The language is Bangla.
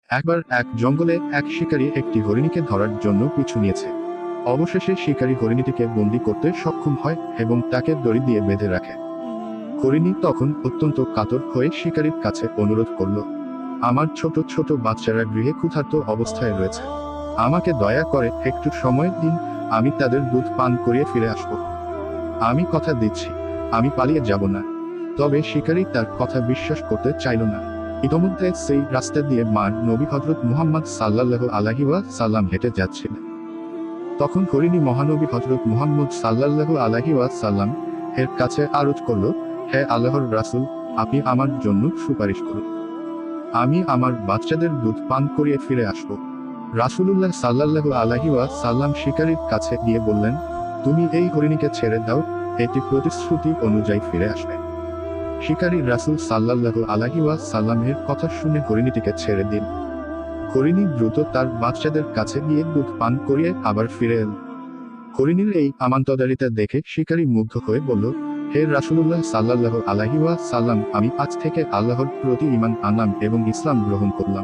একবার এক জঙ্গলে এক শিকারী একটি হরিণীকে ধরার জন্য পিছু নিয়েছে। অবশেষে শিকারী হরিণীটিকে বন্দী করতে সক্ষম হয় এবং তাকে দড়ি দিয়ে বেঁধে রাখে। হরিণী তখন অত্যন্ত কাতর হয়ে শিকারীর কাছে অনুরোধ করল, আমার ছোট ছোট বাচ্চারা গৃহে ক্ষুধার্ত অবস্থায় রয়েছে, আমাকে দয়া করে একটু সময় দিন, আমি তাদের দুধ পান করিয়ে ফিরে আসব। আমি কথা দিচ্ছি, আমি পালিয়ে যাব না। তবে শিকারী তার কথা বিশ্বাস করতে চাইল না। ইতোমধ্যে সেই রাস্তা দিয়ে মার নবী হযরত মুহাম্মদ সাল্লাল্লাহু আলাইহি ওয়াসাল্লাম হেঁটে যাচ্ছিলেন। তখন হরিণী মহানবী হযরত মুহাম্মদ সাল্লাল্লাহু আলাইহি ওয়াসাল্লাম এর কাছে আরজ করল, হে আল্লাহর রাসূল, আপনি আমার জন্য সুপারিশ করুন, আমি আমার বাচ্চাদের দুধ পান করিয়ে ফিরে আসব। রাসূলুল্লাহ সাল্লাল্লাহু আলাইহি ওয়াসাল্লাম শিকারীর কাছে গিয়ে বললেন, তুমি এই হরিণীকে ছেড়ে দাও, এটি প্রতিশ্রুতি অনুযায়ী ফিরে আসবে। শিকারী রাসূল সাল্লাল্লাহু আলাইহি ওয়াসাল্লামের কথা শুনে হরিণীটিকে ছেড়ে দিল। হরিণী দ্রুত তার বাচ্চাদের কাছে গিয়ে দুধ পান করিয়ে আবার ফিরে এল। হরিণীর এই আমানতদারিতা দেখে শিকারী মুগ্ধ হয়ে বলল, হে রাসূলুল্লাহ সাল্লাল্লাহু আলাইহি ওয়াসাল্লাম, আমি আজ থেকে আল্লাহর প্রতি ঈমান আনলাম এবং ইসলাম গ্রহণ করলাম।